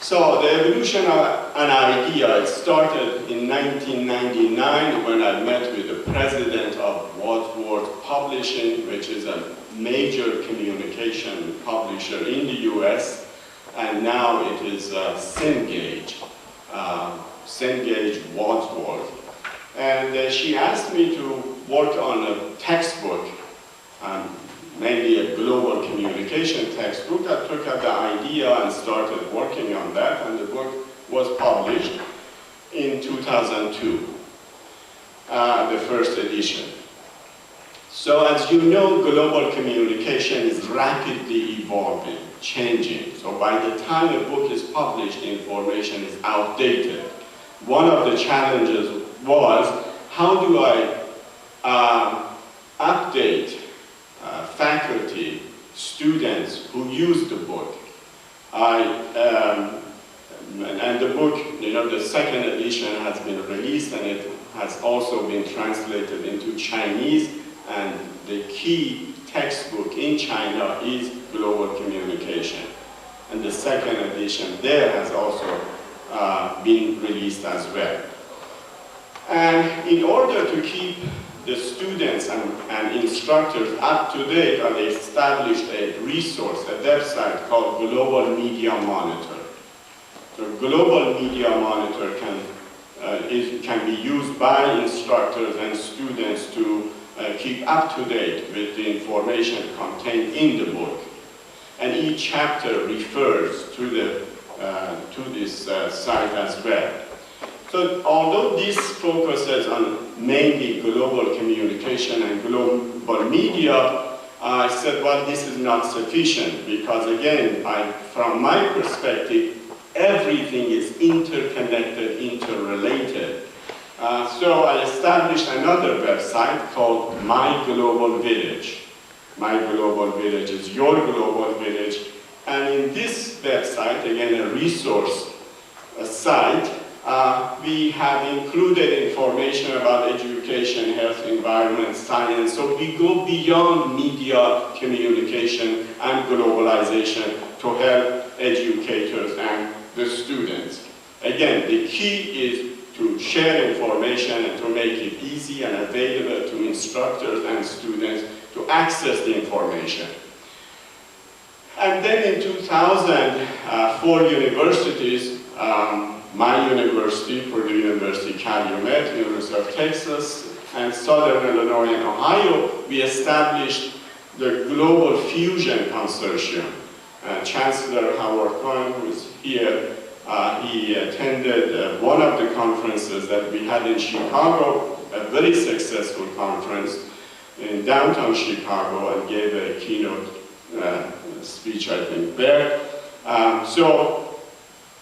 So the evolution of an idea, it started in 1999 when I met with the president of Wadsworth Publishing, which is a major communication publisher in the US, and now it is Cengage Wadsworth. And she asked me to work on a textbook, mainly a global communication textbook. I took up the idea and started working on that, and the book was published in 2002, the first edition. So as you know, global communication is rapidly evolving, changing. So by the time a book is published, information is outdated. One of the challenges was, how do I update faculty, students who use the book? And the book, the second edition has been released, and it has also been translated into Chinese, and the key textbook in China is global communication. And the second edition there has also been released as well. And in order to keep the students and instructors up to date, I established a resource, a website called Global Media Monitor. So Global Media Monitor can be used by instructors and students to keep up to date with the information contained in the book. And each chapter refers to this site as well. So although this focuses on mainly global communication and global media, I said, well, this is not sufficient, because again, from my perspective, everything is interconnected, interrelated. So I established another website called My Global Village. My Global Village is your global village. And in this website, again, a resource site, we have included information about education, health, environment, science. So we go beyond media, communication, and globalization to help educators and the students. Again, the key is to share information and to make it easy and available to instructors and students to access the information. And then in 2000, 4 universities, my university, Purdue University, Calumet, University of Texas, and Southern Illinois and Ohio, we established the Global Fusion Consortium. Chancellor Howard Cohen, who is here, he attended one of the conferences that we had in Chicago, a very successful conference in downtown Chicago, and gave a keynote speech, I think, there. So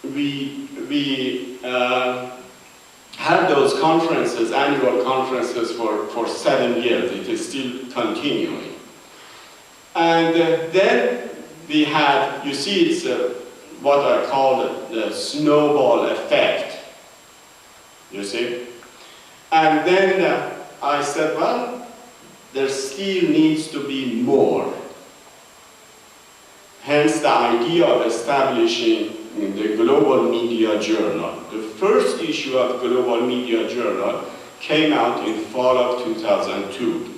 we had those conferences, annual conferences, for 7 years. It is still continuing. And then we had, you see, it's what I call the snowball effect, you see. And then I said, well, there still needs to be more. Hence the idea of establishing the Global Media Journal. The first issue of Global Media Journal came out in fall of 2002.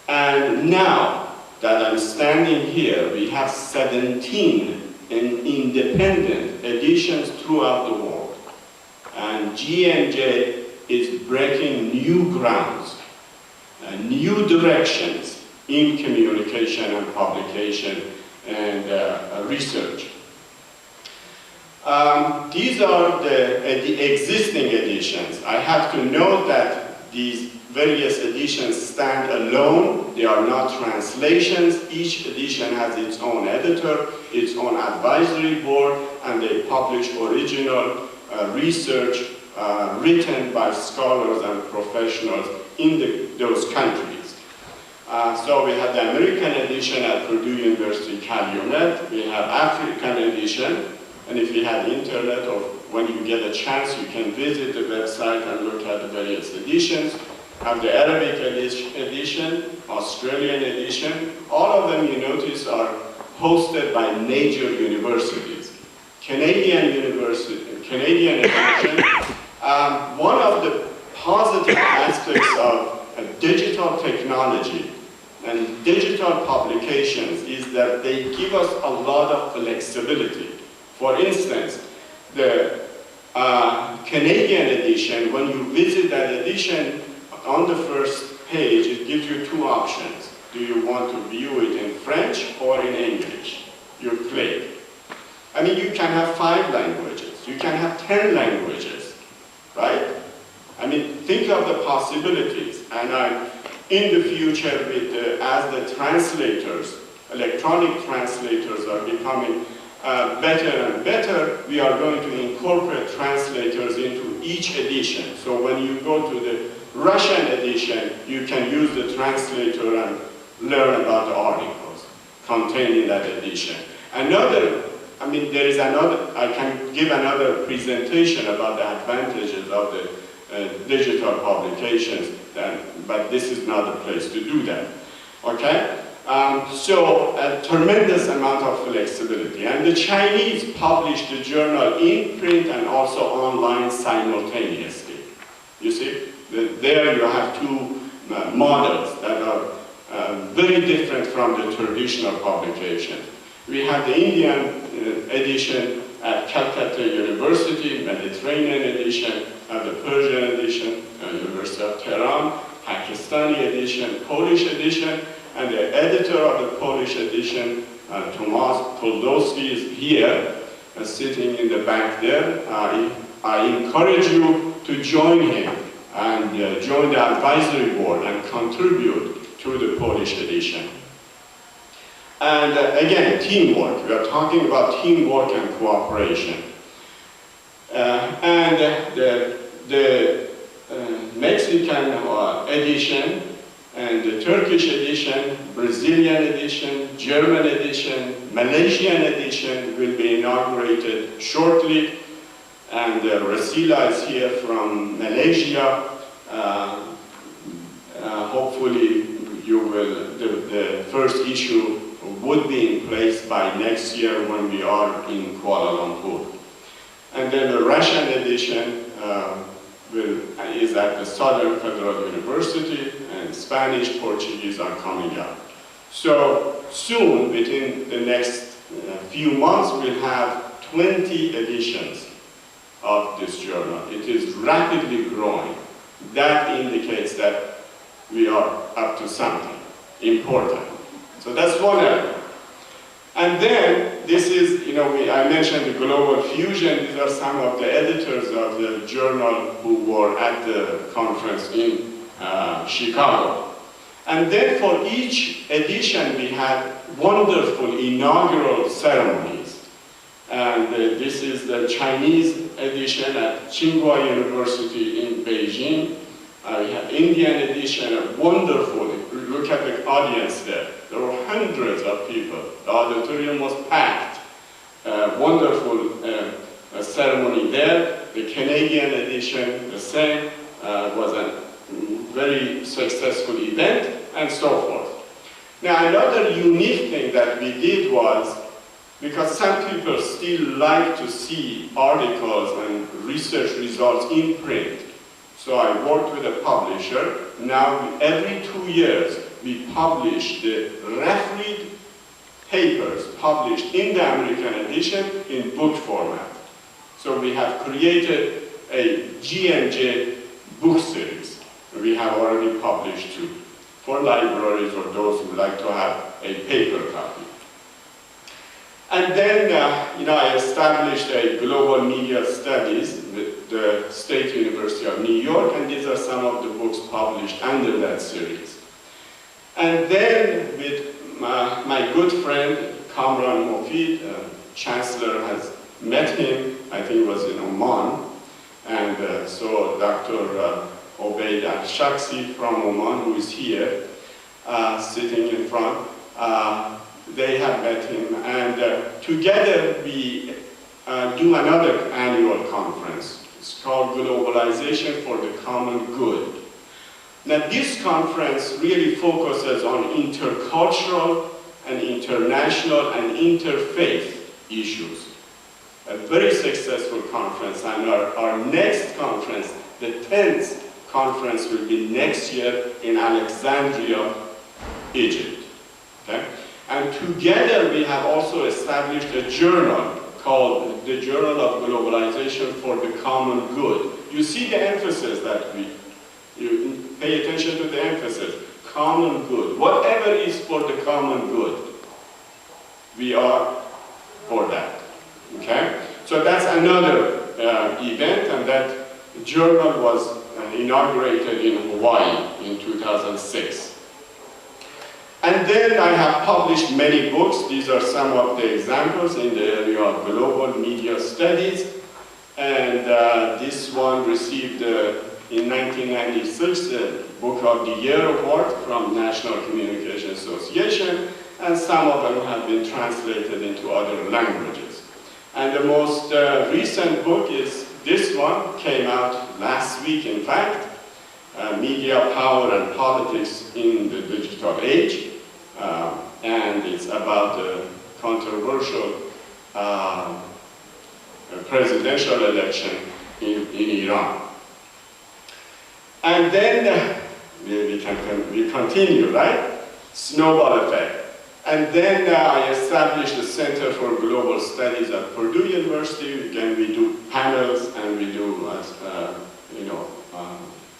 And now that I'm standing here, we have 17 independent editions throughout the world. And GMJ is breaking new grounds, new directions in communication and publication and research. These are the existing editions. I have to note that these various editions stand alone. They are not translations. Each edition has its own editor, its own advisory board, and they publish original research written by scholars and professionals in those countries. So we have the American edition at Purdue University Calumet. We have African edition. And if you have internet, or when you get a chance, you can visit the website and look at the various editions. Have the Arabic edition, Australian edition. All of them, you notice, are hosted by major universities. Canadian edition. One of the positive aspects of digital technology and digital publications is that they give us a lot of flexibility. For instance, the Canadian edition, when you visit that edition, on the first page, it gives you two options. Do you want to view it in French or in English? You click. I mean, you can have 5 languages. You can have 10 languages, right? I mean, think of the possibilities. And in the future, as the translators, electronic translators are becoming better and better, we are going to incorporate translators into each edition. So when you go to the Russian edition, you can use the translator and learn about the articles contained in that edition. I can give another presentation about the advantages of the digital publications, but this is not the place to do that, okay? So a tremendous amount of flexibility. And the Chinese publish the journal in print and also online simultaneously. You see, there you have two models that are very different from the traditional publication. We have the Indian edition at Calcutta University, Mediterranean edition, the Persian edition, University of Tehran, Pakistani edition, Polish edition, and the editor of the Polish edition, Tomasz Puldowski, is here, sitting in the back there. I encourage you to join him and join the advisory board and contribute to the Polish edition. And again, teamwork. We are talking about teamwork and cooperation. And the Mexican edition and the Turkish edition, Brazilian edition, German edition, Malaysian edition will be inaugurated shortly. And Rasila is here from Malaysia. Hopefully the first issue would be in place by next year when we are in Kuala Lumpur. And then the Russian edition is at the Southern Federal University, and Spanish, Portuguese are coming up. So soon, within the next few months, we'll have 20 editions of this journal. It is rapidly growing. That indicates that we are up to something important. So that's one element. And then, this is, I mentioned the Global Fusion. These are some of the editors of the journal who were at the conference in Chicago. And then for each edition, we had wonderful inaugural ceremonies. And this is the Chinese edition at Tsinghua University in Beijing. We have Indian edition, wonderful. Look at the audience there. There were hundreds of people. The auditorium was packed. Wonderful ceremony there. The Canadian edition, the same, was a very successful event, and so forth. Now, another unique thing that we did was, because some people still like to see articles and research results in print, so I worked with a publisher. Now, every 2 years, we publish the refereed papers published in the American edition in book format. So we have created a GMJ book series. We have already published 2 for libraries or those who like to have a paper copy. And then, I established a global media studies with the State University of New York, and these are some of the books published under that series. And then, with my good friend, Kamran Mofid, Chancellor has met him, I think it was in Oman, and so Dr. Obaid Al-Shaksi from Oman, who is here, sitting in front, they have met him, and together we do another annual conference. It's called Globalization for the Common Good. Now, this conference really focuses on intercultural and international and interfaith issues. a very successful conference, and our next conference, the 10th conference, will be next year in Alexandria, Egypt. Okay? And together we have also established a journal called the Journal of Globalization for the Common Good. You see the emphasis that you pay attention to the emphasis. Common good. Whatever is for the common good, we are for that. Okay? So that's another event, and that journal was inaugurated in Hawaii in 2006. And then I have published many books. These are some of the examples in the area of global media studies. And this one received, in 1996, the Book of the Year Award from National Communication Association, and some of them have been translated into other languages. And the most recent book is this one, came out last week, in fact, Media, Power, and Politics in the Digital Age. And it's about a controversial presidential election in Iran. And then we continue, right? Snowball effect. And then I established the Center for Global Studies at Purdue University. Again, we do panels and we do,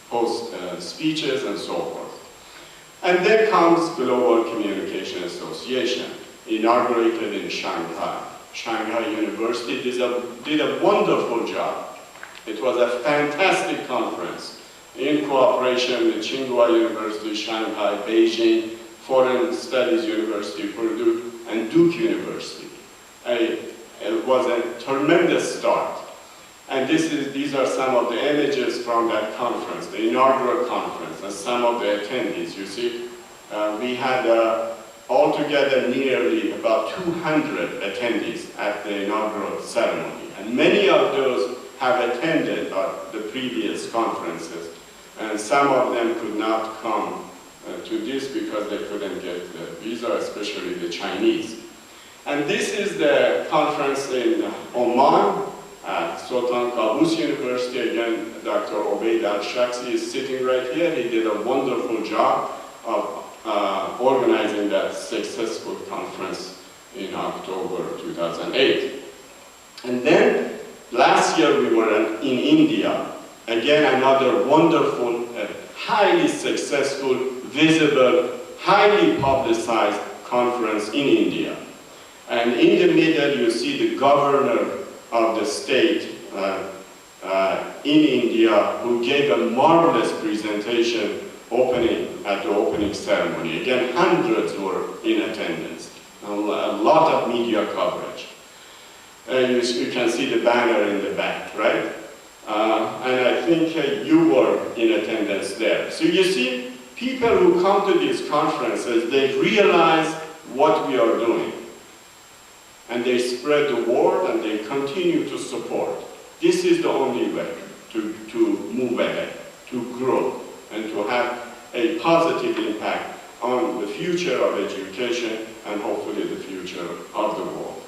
host speeches and so forth. And then comes Global Communication Association, inaugurated in Shanghai. Shanghai University did a wonderful job. It was a fantastic conference in cooperation with Tsinghua University, Shanghai, Beijing, Foreign Studies University, Purdue, and Duke University. It was a tremendous start. And these are some of the images from that conference, the inaugural conference, and some of the attendees. You see, we had altogether nearly about 200 attendees at the inaugural ceremony. And many of those have attended the previous conferences. And some of them could not come to this because they couldn't get the visa, especially the Chinese. And this is the conference in Oman, at Sultan Qaboos University. Again, Dr. Obaid Al-Shaksi is sitting right here. He did a wonderful job of organizing that successful conference in October 2008. And then, last year we were in India. Again, another wonderful, highly successful, visible, highly publicized conference in India. And in the middle, you see the governor of the state in India, who gave a marvelous presentation at the opening ceremony. Again, hundreds were in attendance, a lot of media coverage. And you can see the banner in the back, right? And I think you were in attendance there. So you see, people who come to these conferences, they realize what we are doing. And they spread the word and they continue to support. This is the only way to move ahead, to grow, and to have a positive impact on the future of education and hopefully the future of the world.